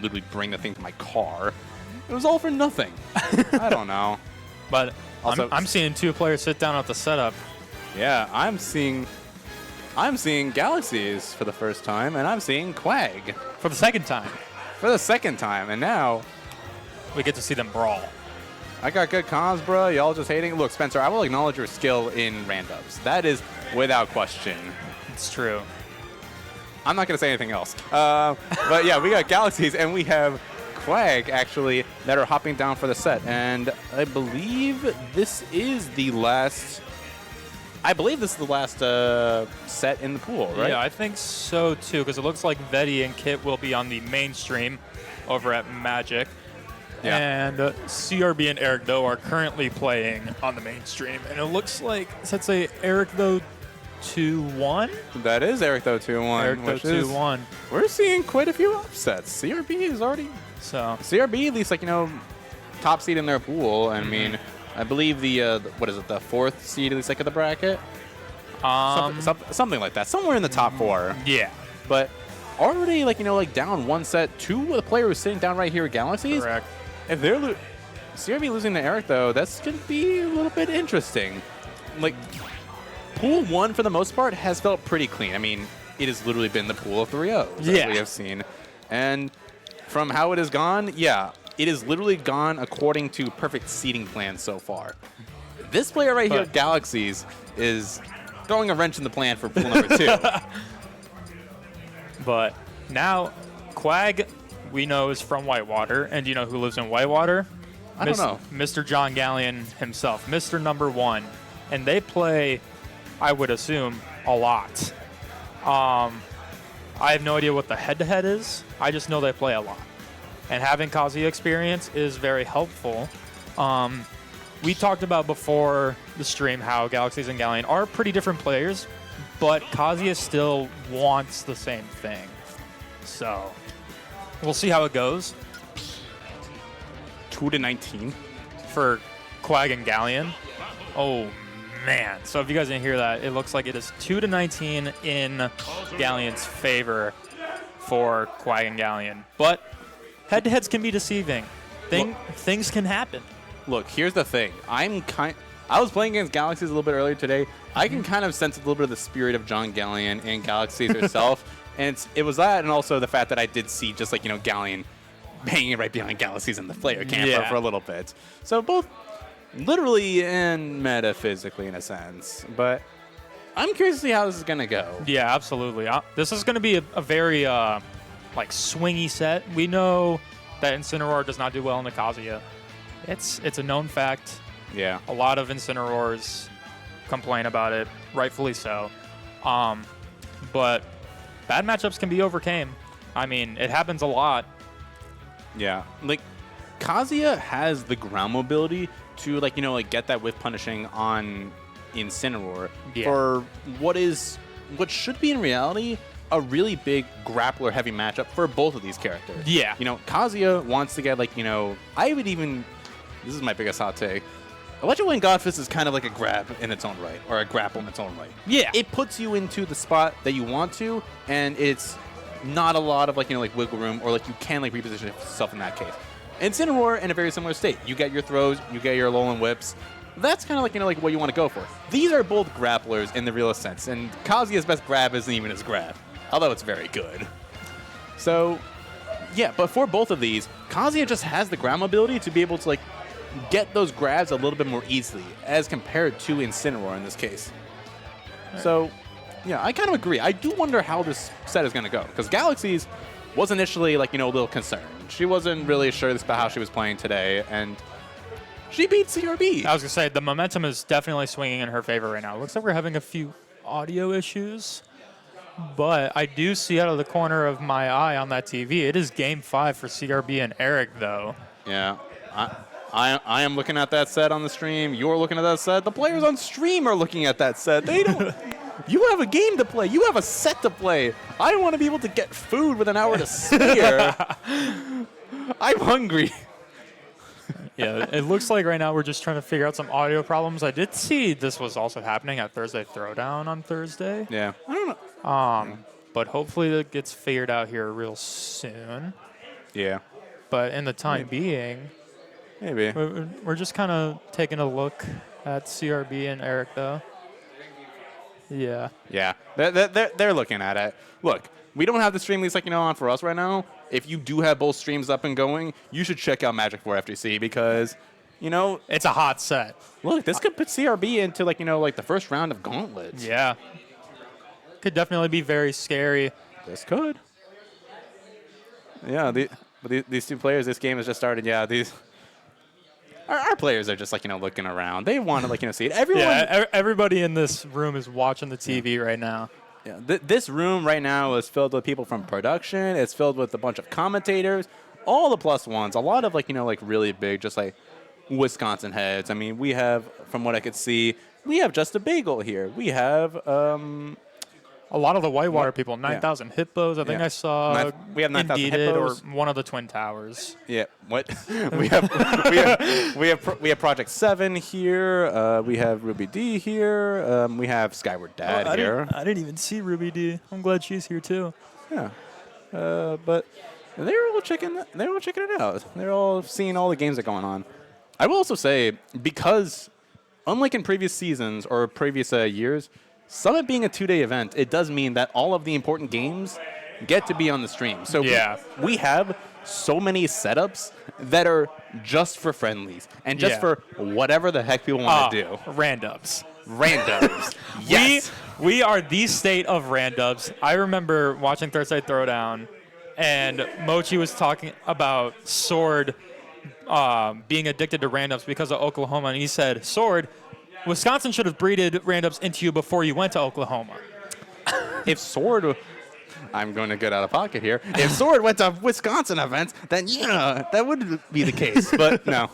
literally bring the thing to my car. It was all for nothing. I don't know. But Also, I'm seeing 2 players sit down at the setup. Yeah, I'm seeing Galaxxyss for the first time, and I'm seeing Quag For the second time, for the second time, and now we get to see them brawl. I got good comms, bro. Y'all just hating. Look, Spencer, I will acknowledge your skill in randoms. That is without question. It's true. I'm not going to say anything else. But yeah, we got Galaxxyss, and we have Quag, actually, that are hopping down for the set. And I believe this is the last... set in the pool, right? Yeah, I think so too, because it looks like Vetty and Kit will be on the mainstream over at Magic. Yeah. And CRB and Eric, though, are currently playing on the mainstream. And it looks like, let's say, Eric, though, 2-1? That is Eric, though, 2-1. Eric, though, 2-1. We're seeing quite a few upsets. CRB is already... So CRB, at least, like, top seed in their pool. I mean, I believe the 4th seed, at least, like, of the bracket? Something like that. Somewhere in the top 4. Yeah. But already, down 1 set to the player who's sitting down right here at Galaxxyss. Correct. If they're CRB losing to Eric, though, that's going to be a little bit interesting. Like, pool 1, for the most part, has felt pretty clean. I mean, it has literally been the pool of 3-0s that we have seen. And from how it has gone, yeah, it has literally gone according to perfect seeding plan so far. This player right here at Galaxxyss is throwing a wrench in the plan for pool number 2. But now, Quag, we know, is from Whitewater. And do you know who lives in Whitewater? I don't know. Mr. John Gallion himself, Mr. Number 1. And they play, I would assume, a lot. I have no idea what the head-to-head is. I just know they play a lot. And having Kazuya experience is very helpful. We talked about before the stream how Galaxxyss and Gallion are pretty different players, but Kazuya still wants the same thing. So we'll see how it goes. 2-19 for Quag and Gallion. Oh, man. So if you guys didn't hear that, it looks like it is 2-19 in Gallion's favor for Quag and Gallion. But head-to-heads can be deceiving. Things can happen. Look, here's the thing. I was playing against Galaxxyss a little bit earlier today. I can kind of sense a little bit of the spirit of John Gallion and Galaxxyss herself. And it was that, and also the fact that I did see just Gallion hanging right behind Galaxxyss in the player camper for a little bit. So both literally and metaphysically in a sense. But I'm curious to see how this is going to go. Yeah, absolutely. This is going to be a very swingy set. We know that Incineroar does not do well in the Kazuya. It's a known fact. Yeah. A lot of Incineroars complain about it, rightfully so. But bad matchups can be overcame. I mean, it happens a lot. Yeah. Kazuya has the ground mobility to, get that whiff punishing on Incineroar for what should be in reality a really big grappler-heavy matchup for both of these characters. Yeah. Kazuya wants to get, I would even... This is my biggest hot take. Electro Wing Godfist is kind of like a grab in its own right, or a grapple in its own right. Yeah. It puts you into the spot that you want to, and it's not a lot of, wiggle room, or, you can, reposition yourself in that case. Incineroar in a very similar state. You get your throws, you get your Alolan whips. That's kind of, what you want to go for. These are both grapplers in the realest sense, and Kazuya's best grab isn't even his grab, although it's very good. So, yeah, but for both of these, Kazuya just has the ground mobility to be able to, get those grabs a little bit more easily as compared to Incineroar in this case. So, yeah, I kind of agree. I do wonder how this set is going to go, because Galaxxyss was initially, a little concerned. She wasn't really sure about how she was playing today, and she beat CRB. I was going to say, the momentum is definitely swinging in her favor right now. Looks like we're having a few audio issues, but I do see out of the corner of my eye on that TV, it is Game 5 for CRB and Eric, though. Yeah. I am looking at that set on the stream. You're looking at that set. The players on stream are looking at that set. They don't. You have a game to play. You have a set to play. I want to be able to get food with an hour to spare. I'm hungry. Yeah, it looks like right now we're just trying to figure out some audio problems. I did see this was also happening at Thursday Throwdown on Thursday. Yeah. I don't know. But hopefully it gets figured out here real soon. Yeah. But in the time being, Maybe. we're just kind of taking a look at CRB and Eric, though. Yeah. Yeah. They're looking at it. Look, we don't have the stream leads on for us right now. If you do have both streams up and going, you should check out Magic 4 FGC because, It's a hot set. look, this could put CRB into the first round of gauntlets. Yeah. Could definitely be very scary. This could. Yeah, these two players, this game has just started. Yeah, our players are just looking around. They want to see it. Everyone. Yeah, everybody in this room is watching the TV right now. Yeah, this room right now is filled with people from production. It's filled with a bunch of commentators, all the plus ones. A lot of really big, just Wisconsin heads. I mean, we have, from what I could see, we have Just a Bagel here. We have a lot of the Whitewater people, 9,000 Hippos. I think I saw. We have 9,000 Indeed Hippos. or one of the Twin Towers. Yeah. What? we have Project 7 here. We have Ruby D here. We have Skyward Dad here. I didn't even see Ruby D. I'm glad she's here too. Yeah. But they're all checking it out. They're all seeing all the games that are going on. I will also say, because unlike in previous seasons or previous years, Summit being a 2-day event, it does mean that all of the important games get to be on the stream. So we have so many setups that are just for friendlies and just for whatever the heck people want to do. Randoms. Yes. We are the state of randubs. I remember watching Thursday Throwdown, and Mochi was talking about Sword being addicted to randoms because of Oklahoma, and he said, Sword, Wisconsin should have breeded randoms into you before you went to Oklahoma. If Sword, I'm going to get out of pocket here. If Sword went to Wisconsin events, then that would be the case. But no.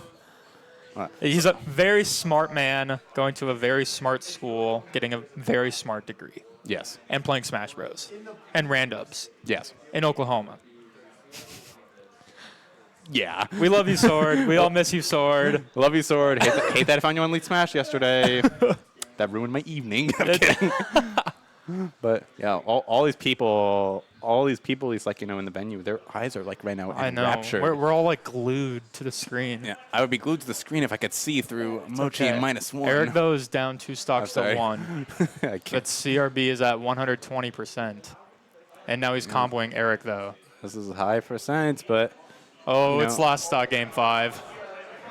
He's a very smart man going to a very smart school, getting a very smart degree. Yes. And playing Smash Bros. And randoms. Yes. In Oklahoma. Yeah. We love you, Sword. We all miss you, Sword. Love you, Sword. Hate that I found you on Elite Smash yesterday. That ruined my evening. I'm kidding. But yeah, all these people, he's in the venue, their eyes are right now enraptured. We're all glued to the screen. Yeah, I would be glued to the screen if I could see through Mochi and -1. Eric, though, is down 2 stocks to 1. I can't. But CRB is at 120%. And now he's comboing Eric, though. This is a high percent, but... Oh, it's last stock game 5.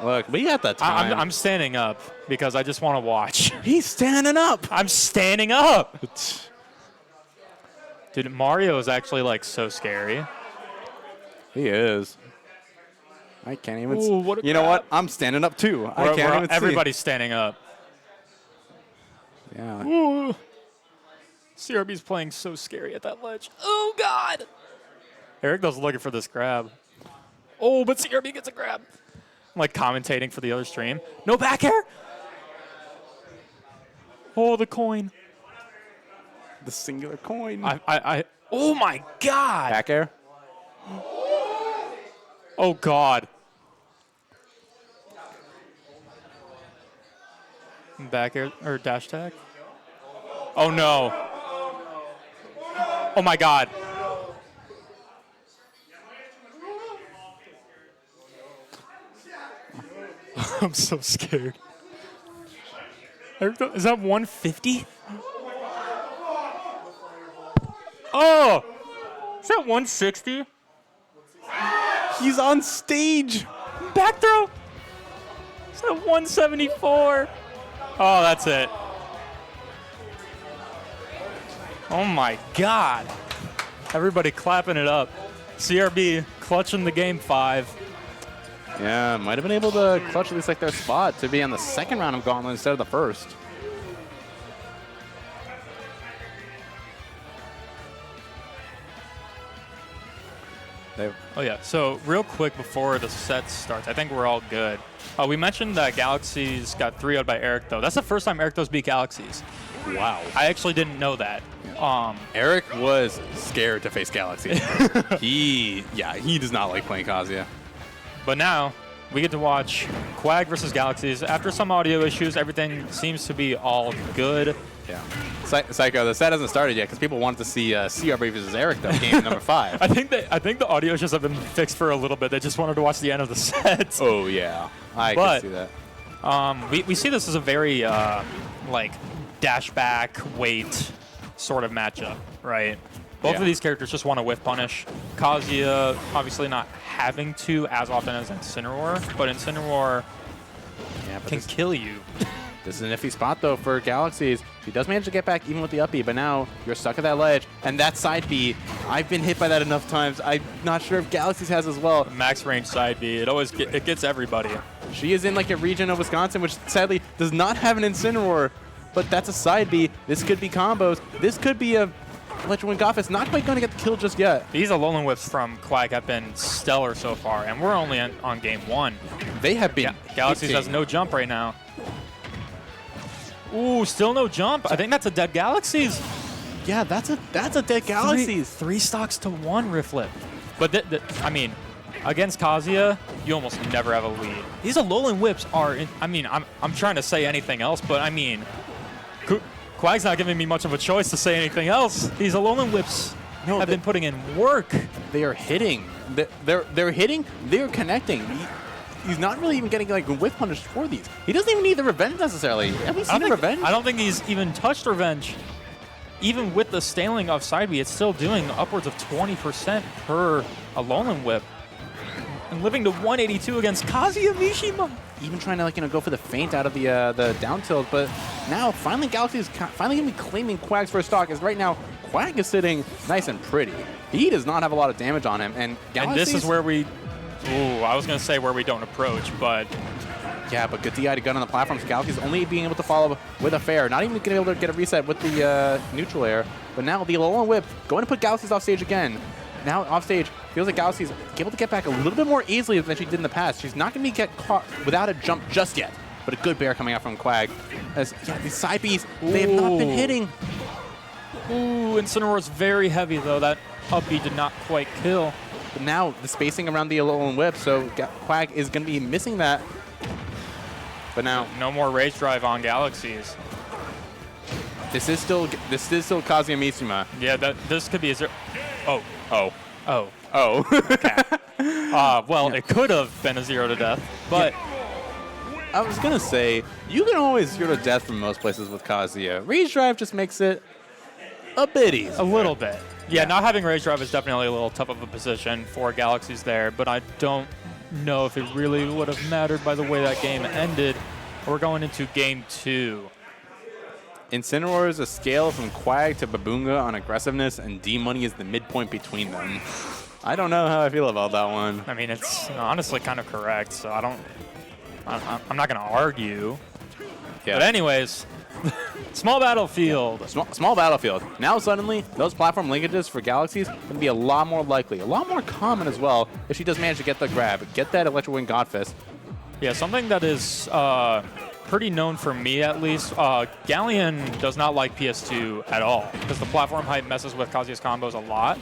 Look, we got that time. I'm standing up because I just want to watch. He's standing up. I'm standing up. Dude, Mario is actually so scary. He is. I can't even see. You know what? I'm standing up too. I can't even see. Everybody's standing up. Yeah. Ooh. CRB's playing so scary at that ledge. Oh, God. Eric was looking for this grab. Oh, but CRB gets a grab. I'm commentating for the other stream. No back air? Oh, the coin. The singular coin. Oh, my God. Back air? Oh, God. Back air or dash tag? Oh, no. Oh, my God. I'm so scared. Is that 150? Oh! Is that 160? He's on stage. Back throw? Is that 174? Oh, that's it. Oh, my God. Everybody clapping it up. CRB clutching the game 5. Yeah, might have been able to clutch at least their spot to be on the second round of Gauntlet instead of the first. Oh, yeah. So real quick before the set starts, I think we're all good. We mentioned that Galaxxyss got 3-0'd by Eric, though. That's the first time Eric Though's beat Galaxxyss. Wow. I actually didn't know that. Eric was scared to face Galaxy. He does not like playing Kazuya. But now, we get to watch Quag versus Galaxxyss. After some audio issues, everything seems to be all good. Yeah. Psycho, the set hasn't started yet because people wanted to see CR versus Eric, though, game number 5. I think the audio issues have been fixed for a little bit. They just wanted to watch the end of the set. Oh, yeah. I can see that. We see this as a very, like, dash back, wait sort of matchup, right? Both of these characters just want to whiff punish. Kazuya obviously not having to as often as Incineroar, but Incineroar can kill you. This is an iffy spot, though, for Galaxxyss. She does manage to get back even with the up B, but now you're stuck at that ledge. And that side B, I've been hit by that enough times. I'm not sure if Galaxxyss has as well. Max range side B, it gets everybody. She is in like a region of Wisconsin, which sadly does not have an Incineroar, but that's a side B. This could be combos. This could be a Electro Wind Goffus. Not quite going to get the kill just yet. These Alolan Whips from Quag have been stellar so far, and we're only on game 1. They have been. Galaxxyss has no jump right now. Ooh, still no jump. I think that's a dead Galaxxyss. Yeah, that's a dead Galaxxyss. 3 stocks to 1 Rifflet. But I mean, against Kazuya, you almost never have a lead. These Alolan Whips are. I mean, I'm trying to say anything else, but I mean, Quag's not giving me much of a choice to say anything else. These Alolan Whips have been putting in work. They are hitting. They're hitting. They're connecting. He's not really even getting like whiff punish for these. He doesn't even need the revenge necessarily. Have we seen the revenge? I don't think he's even touched revenge. Even with the staling of side B, it's still doing upwards of 20% per Alolan Whip. And living to 182 against Kazuya Mishima. Even trying to go for the feint out of the down tilt, but now finally Galaxy is finally gonna be claiming Quag's first stock. As right now Quag is sitting nice and pretty. He does not have a lot of damage on him, and this is where we. Ooh, I was gonna say where we don't approach, but yeah, but good DI to gun on the platforms. Galaxy's only being able to follow with a fair, not even gonna be able to get a reset with the neutral air. But now the Alolan Whip going to put Galaxy's off stage again. Now off stage, feels like Galaxy's able to get back a little bit more easily than she did in the past. She's not gonna get caught without a jump just yet, but a good bear coming out from Quag. As these side Bs, they have not been hitting. Ooh, Incineroar's very heavy though. That up B did not quite kill. But now the spacing around the Alolan Whip, so Quag is going to be missing that. But now no more rage drive on Galaxy's. This is still Kazuya Mishima. Yeah, this could be a zero. Oh. Okay. Well, it could have been a 0 to death, but I was gonna say you can always 0 to death from most places with Kazuya. Rage drive just makes it a bit easy. A little bit. Yeah, not having rage drive is definitely a little tough of a position for Galaxy's there, but I don't know if it really would have mattered by the way that game ended. We're going into game 2. Incineroar is a scale from Quag to Babunga on aggressiveness, and D-Money is the midpoint between them. I don't know how I feel about that one. I mean, it's honestly kind of correct, so I'm not going to argue. Yeah. But anyways, small battlefield. Small battlefield. Now suddenly, those platform linkages for Galaxy's going to be a lot more likely, a lot more common as well, if she does manage to get the grab, get that Electro Wind Godfist. Yeah, something that is pretty known for me at least. Galleon does not like PS2 at all because the platform height messes with Kazuya's combos a lot.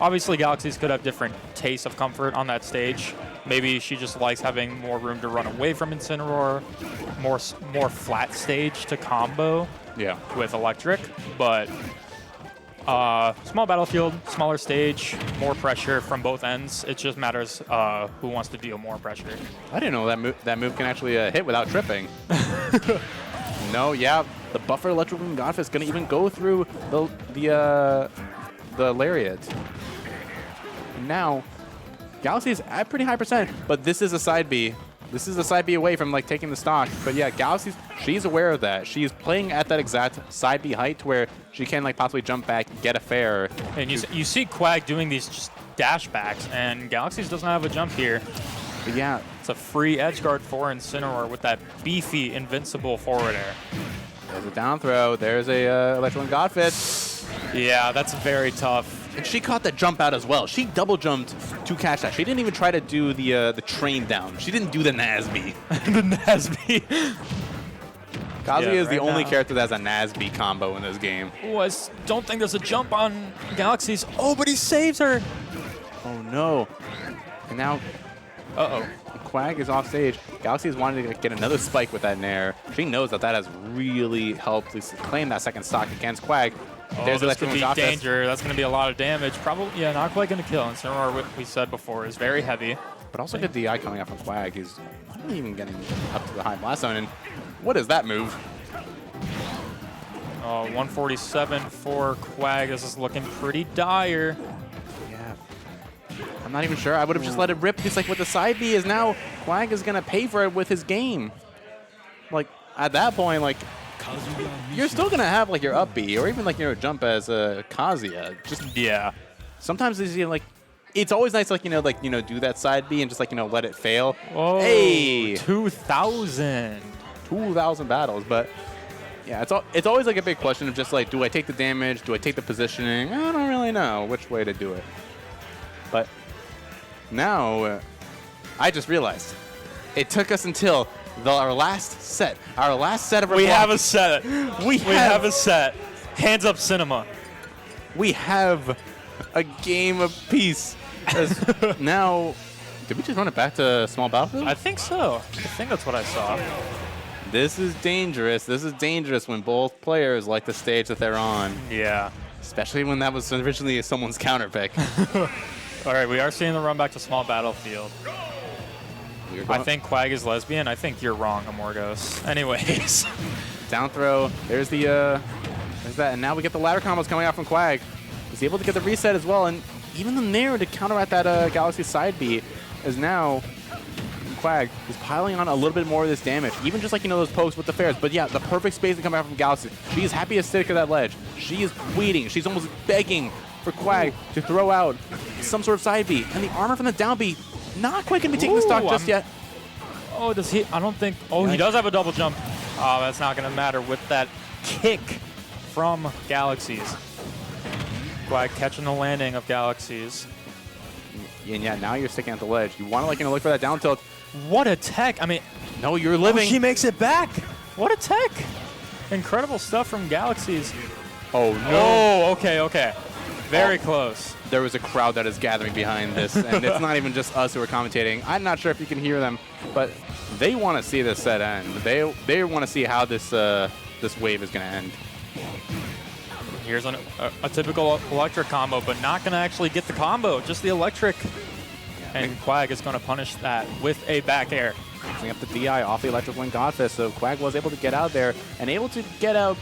Obviously, Galaxy's could have different tastes of comfort on that stage. Maybe she just likes having more room to run away from Incineroar, more flat stage to combo with Electric. But small battlefield, smaller stage, more pressure from both ends. It just matters who wants to deal more pressure. I didn't know that move can actually hit without tripping. No, yeah, the buffer Electric Wind Godfist is going to even go through the Lariat. And now, Galaxy's at pretty high percent, but this is a side B. This is a side B away from like taking the stock. But yeah, Galaxy's, she's aware of that. She's playing at that exact side B height where she can like possibly jump back, get a fair. And you see Quag doing these just dash backs, and Galaxy's doesn't have a jump here. But yeah, it's a free edge guard for Incineroar with that beefy invincible forward air. There's a down throw. There's a Electro Wind Godfist. Yeah, that's very tough. And she caught the jump out as well. She double jumped to catch that. She didn't even try to do the train down. She didn't do the Nasby. The Nasby. Kazuya is the only character that has a Nasby combo in this game. Oh, I don't think there's a jump on Galaxy's. Oh, but he saves her. Oh, no. And now... Quag is off stage. Galaxxyss wanted to get another spike with that Nair. She knows that that has really helped to claim that second stock against Quag. Oh, There's this could be Electric danger. That's going to be a lot of damage. Probably, yeah, not quite going to kill. Incineroar, what we said before, is very heavy. But also good DI coming out from Quag. He's not even getting up to the high blast zone. And what is that move? 147 for Quag. This is looking pretty dire. Yeah. I'm not even sure. I would have just let it rip because like with the side B is now Quag is going to pay for it with his game. Like at that point, like you're still going to have like your up B or even like your jump as a Kazuya. Just Yeah. sometimes it's like it's always nice like do that side B and just like let it fail. Oh, hey, 2,000. 2,000 battles, but yeah, it's always like a big question of just like, do I take the damage? Do I take the positioning? I don't really know which way to do it. But now, I just realized it took us until our last set of We have a set. We have a set. Hands up, cinema. We have a game of peace. Now, did we just run it back to small battlefield? I think so. I think that's what I saw. This is dangerous. This is dangerous when both players like the stage that they're on. Yeah. Especially when that was originally someone's counter pick. All right, we are seeing the run back to small battlefield. I think Quag is lesbian. I think you're wrong, Amorgos. Anyways. Down throw. There's there's that. And now we get the ladder combos coming out from Quag. He's able to get the reset as well. And even the Nair to counteract that Galaxxyss side B is now Quag is piling on a little bit more of this damage. Even just like, those pokes with the fairs. But yeah, the perfect space to come out from Galaxxyss. She is happy to stick at that ledge. She is pleading. She's almost begging for Quag to throw out some sort of side B. And the armor from the down B not quite going to be taking the stock just yet. Oh, does he? I don't think. Oh, he does have a double jump. Oh, that's not going to matter with that kick from Galaxxyss. Quag catching the landing of Galaxxyss. And yeah, now you're sticking at the ledge. You want to look for that down tilt. What a tech. I mean, no, you're living. Oh, she makes it back. What a tech. Incredible stuff from Galaxxyss. Oh, no. Oh, okay. Very close. There was a crowd that is gathering behind this, and it's not even just us who are commentating. I'm not sure if you can hear them, but they want to see this set end. They want to see how this this wave is going to end. Here's a typical electric combo, but not going to actually get the combo, just the electric. And Quag is going to punish that with a back air. Using up the DI off the electric wing Godfist, so Quag was able to get out there and able to get out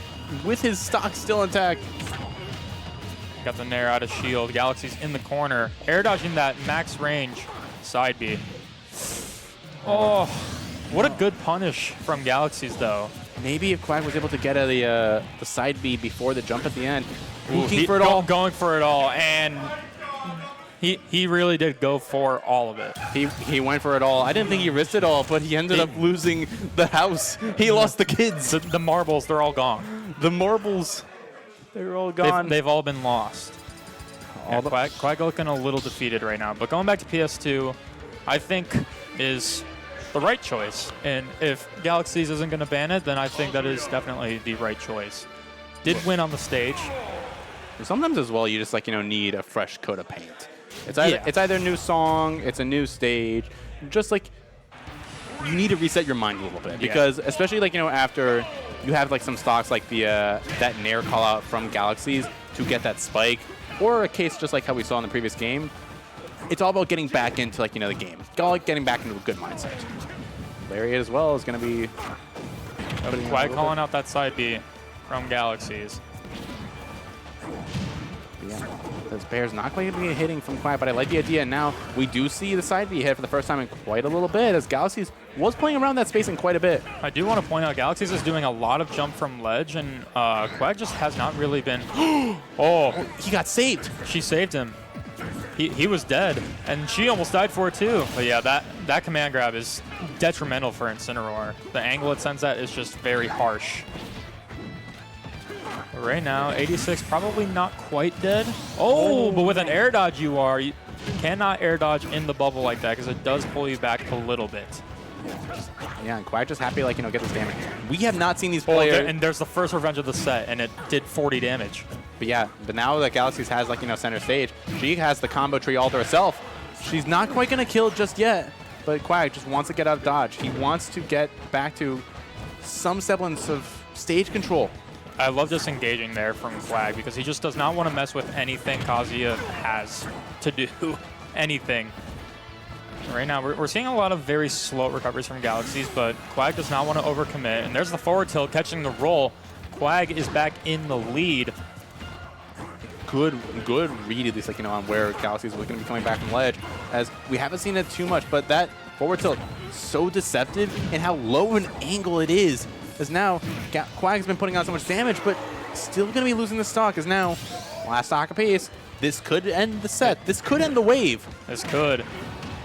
with his stock still intact. Got the Nair out of shield. Galaxxyss in the corner. Air dodging that max range side B. Oh, what a good punish from Galaxxyss, though. Maybe if Quag was able to get the side B before the jump at the end. Looking for it all. Going for it all. And he really did go for all of it. He went for it all. I didn't think he risked it all, but he ended up losing the house. He lost the kids. The marbles, they're all gone. The marbles, they're all gone. They've all been lost. Quag looking a little defeated right now. But going back to PS2, I think is the right choice. And if Galaxxyss isn't going to ban it, then I think that is definitely the right choice. Did win on the stage. Sometimes as well, you just need a fresh coat of paint. It's either a new song, it's a new stage. Just like you need to reset your mind a little bit because especially after you have some stocks like the that Nair call out from Galaxxyss to get that spike, or a case just like how we saw in the previous game. It's all about getting back into the game. Getting back into a good mindset. Lariat as well is going to be. Quag calling out that side B from Galaxxyss. Yeah, this bear's not quite going to be hitting from Quag, but I like the idea. Now we do see the side B hit for the first time in quite a little bit, as Galaxxyss was playing around that spacing quite a bit. I do want to point out Galaxxyss is doing a lot of jump from ledge, and Quag just has not really been. Oh, he got saved. She saved him. He was dead, and she almost died for it too. But yeah, that command grab is detrimental for Incineroar. The angle it sends at is just very harsh. But right now, 86 probably not quite dead. Oh, but with an air dodge you are. You cannot air dodge in the bubble like that because it does pull you back a little bit. Yeah, and Quag just happy get this damage. We have not seen these players. And there's the first revenge of the set, and it did 40 damage. But yeah, but now that Galaxxyss has center stage, she has the combo tree all to herself. She's not quite going to kill just yet. but Quag just wants to get out of dodge. He wants to get back to some semblance of stage control. I love disengaging there from Quag because he just does not want to mess with anything Kazuya has to do. Anything. Right now, we're seeing a lot of very slow recoveries from Galaxxyss, but Quag does not want to overcommit. And there's the forward tilt catching the roll. Quag is back in the lead. Good read, at least, like, on where Galaxxyss was going to be coming back from ledge, as we haven't seen it too much, but that forward tilt so deceptive and how low an angle it is, as now Quag's been putting out so much damage, but still going to be losing the stock, as now last stock apiece. This could end the set. This could end the wave. This could.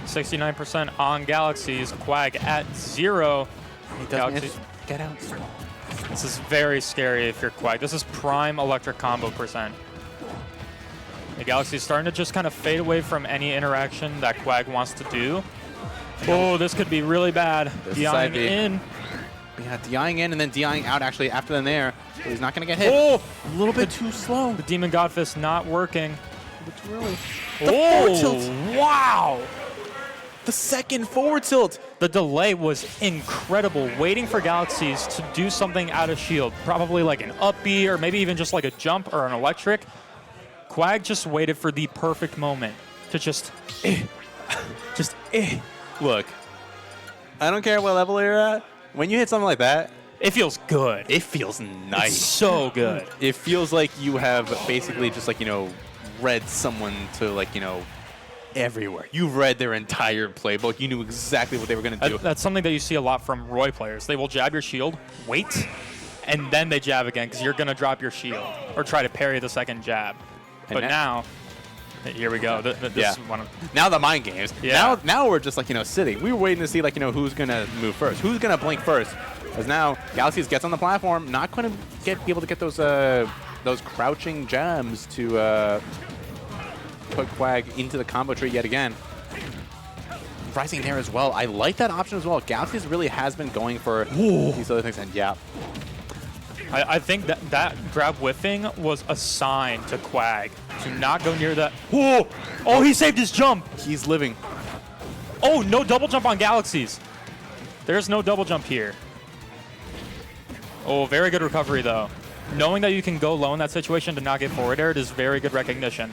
69% on Galaxxyss. Quag at 0. Galaxxyss, get out. This is very scary if you're Quag. This is prime electric combo percent. The Galaxxyss starting to just kind of fade away from any interaction that Quag wants to do. Oh, this could be really bad. DIing in. Yeah, DIing in and then DIing out actually after the nair. So he's not going to get hit. Oh, a little bit too slow. The Demon God Fist not working. A bit too early. The forward tilt. Wow. The second forward tilt. The delay was incredible. Waiting for Galaxxyss to do something out of shield. Probably like an up B or maybe even just like a jump or an electric. Quag just waited for the perfect moment to just Look, I don't care what level you're at. When you hit something like that, it feels good. It feels nice. It's so good. It feels like you have basically just like, read someone to like, everywhere. You've read their entire playbook. You knew exactly what they were going to do. That's something that you see a lot from Roy players. They will jab your shield, wait, and then they jab again because you're going to drop your shield or try to parry the second jab. But now, here we go. This is one of now the mind games. Yeah. Now we're just like, sitting. We were waiting to see like, who's going to move first. Who's going to blink first. As now Galaxxyss gets on the platform, not going to be able to get those crouching jams to put Quag into the combo tree yet again. Rising there as well. I like that option as well. Galaxxyss really has been going for these other things, and yeah. I think that grab whiffing was a sign to Quag to not go near that. Whoa! Oh, he saved his jump. He's living. Oh, no double jump on Galaxxyss. There's no double jump here. Oh, very good recovery, though. Knowing that you can go low in that situation to not get forward air is very good recognition.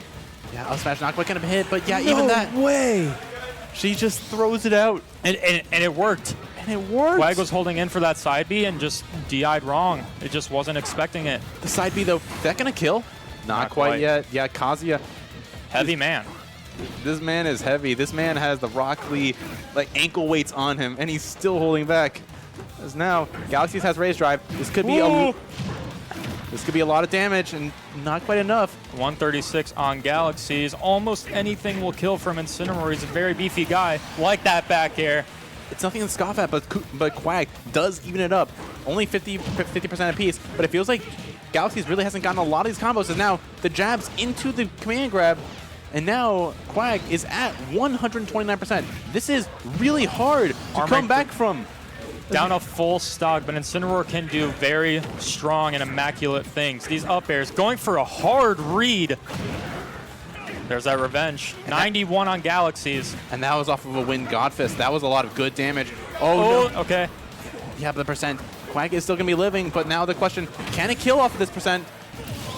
Yeah, up smash not quite going to hit, but yeah, even that. No way! She just throws it out. And it worked. And it worked. Quag was holding in for that side B and just DI'd wrong. It just wasn't expecting it. The side B, though, is that going to kill? Not quite yet. Yeah, Kazuya. Heavy man. This man is heavy. This man has the Rock Lee ankle weights on him, and he's still holding back. As now, Galaxxyss has Raise Drive. This could be a lot of damage, and not quite enough. 136 on Galaxxyss. Almost anything will kill from Incineroar. He's a very beefy guy. Like that back air. It's nothing to scoff at, but Quag does even it up. Only 50% apiece, but it feels like Galaxxyss really hasn't gotten a lot of these combos. And now the jabs into the command grab, and now Quag is at 129%. This is really hard to come back from. Down a full stock, but Incineroar can do very strong and immaculate things. These up airs, going for a hard read. There's that revenge. 91 on Galaxxyss. And that was off of a Wind Godfist. That was a lot of good damage. Oh, no. Okay. Yeah, but the percent. Quag is still going to be living, but now the question, can it kill off of this percent?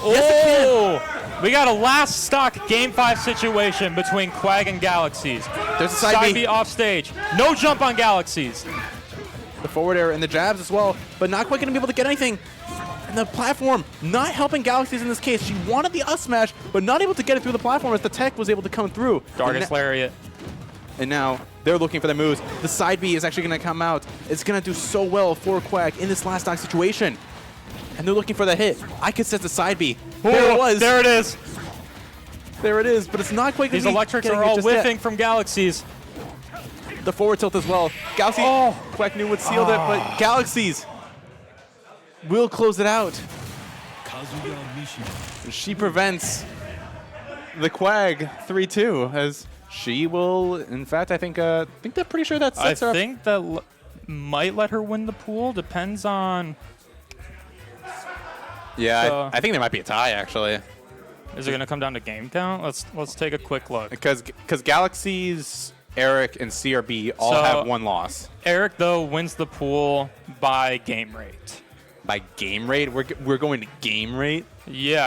Oh! Yes, it can. We got a last stock Game 5 situation between Quag and Galaxxyss. There's a side B off stage. No jump on Galaxxyss. The forward air and the jabs as well, but not quite going to be able to get anything. And the platform not helping Galaxxyss in this case. She wanted the up smash, but not able to get it through the platform as the tech was able to come through. Darkest Lariat. And now they're looking for the moves. The side B is actually going to come out. It's going to do so well for Quag in this last stock situation. And they're looking for the hit. I could set the side B. There it was. There it is. There it is, but it's not quite going to These be electrics are all whiffing from Galaxxyss. The forward tilt as well. Galaxxyss, Quag knew what sealed it, but Galaxxyss will close it out. She prevents the Quag 3-2 as she will, in fact, I think they're pretty sure that sets her up. I think that might let her win the pool. Depends on. Yeah, I think there might be a tie actually. Is it going to come down to game count? Let's take a quick look. Because Galaxxyss Eric, and CRB all So- have 1 loss. Eric, though, wins the pool by game rate. By game rate? We're going to game rate? Yeah.